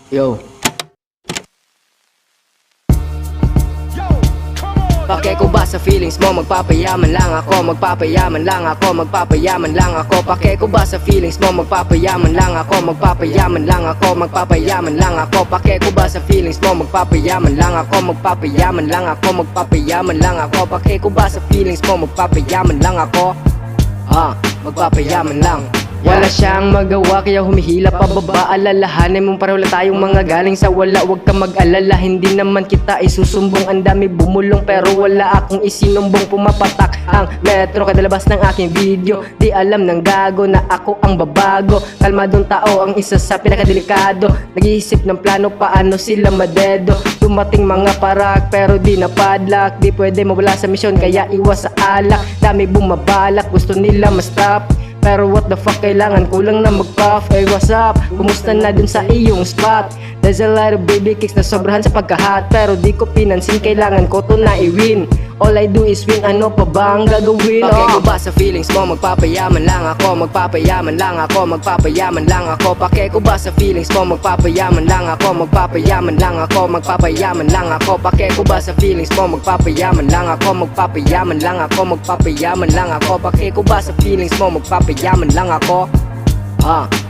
Yo. Pake ko ba sa feelings mo? Magpapayaman lang ako, magpapayaman lang ako, magpapayaman lang ako. Pake ko ba sa feelings mo? Magpapayaman lang ako, magpapayaman lang ako, magpapayaman lang ako. Pake ko ba sa feelings mo? Magpapayaman lang ako, magpapayaman lang ako, magpapayaman lang ako. Pake ko ba sa feelings mo? Magpapayaman lang ako. Magpapayaman lang. Wala siyang magawa kaya humihila pababa. Alalahanin mong pareho lang tayong mga galing sa wala. Huwag kang mag-alala, hindi naman kita isusumbong. Ang dami bumulong pero wala akong isinumbong. Pumapatak ang metro kadalabas ng aking video. Di alam ng gago na ako ang babago. Kalmadong tao ang isa sa pinakadelikado. Nag-iisip ng plano paano sila madedo. Dumating mga parak pero di napadlak. Di pwede mawala sa misyon kaya iwas sa alak. Dami bumabalak, gusto nila ma-stop. Pero what the fuck, kailangan ko lang na mag-puff. Hey, what's up? Kumusta na dun sa iyong spot? There's a lot of baby kicks na sobrahan sa pagkahat. Pero di ko pinansin, kailangan ko to na i-win. All I do is win, ano pa ba ang gagawin? Pake ko ba sa feelings mo? Magpapayaman lang ako, magpapayaman lang ako, magpapayaman lang ako. Pake ko ba sa feelings mo? Magpapayaman lang ako, magpapayaman lang ako, magpapayaman lang ako. Pake ko ba sa feelings mo? Magpapayaman lang ako, magpapayaman lang ako, magpapayaman lang ako. Pake ko ba sa feelings mo? Magpapayaman lang ako.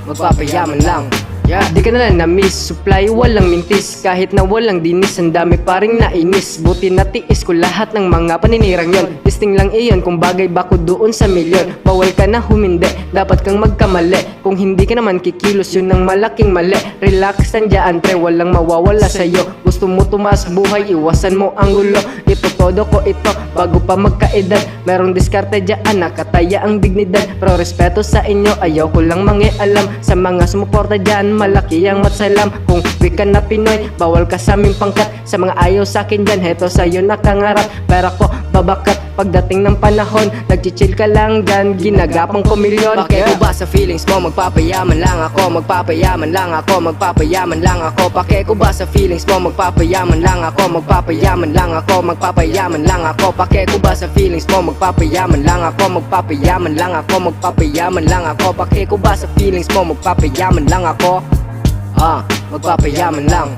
Magpapayaman lang. Di ka na lang na-miss, supply walang mintis. Kahit na walang dinis, ang dami pa ring nainis. Buti natiis ko lahat ng mga paninirang yon. Listing lang iyon kung bagay ba ko doon sa milyon. Bawal ka na humindi, dapat kang magkamali. Kung hindi ka naman kikilos, yun ang malaking mali. Relax nandiyan pre, walang mawawala sa'yo. Gusto mo tumaas buhay, iwasan mo ang gulo. Ito todo ko ito, bago pa magkaedad. Merong diskarte dyan, nakataya ang dignidad. Pero respeto sa inyo, ayaw ko lang mangialam. Sa mga sumuporta dyan, malaki ang matsalam. Kung wika na Pinoy, bawal ka sa aming pangkat. Sa mga ayaw sa akin dyan, heto sa'yo nakangarap. Pero ako babakat pagdating ng panahon. Nagchichill ka lang dyan, ginagapang ko milyon. Pake ko ba sa feelings mo? Magpapayaman lang ako, magpapayaman lang ako, magpapayaman lang ako. Pake ko ba sa feelings mo? Magpapayaman lang ako, magpapayaman lang ako, magpapayaman lang ako. Pake ko ba sa feelings mo? Magpapayaman lang ako, magpapayaman lang ako, magpapayaman lang ako. Pake ko ba sa feelings mo? Magpapayaman lang ako. Magpapayaman lang.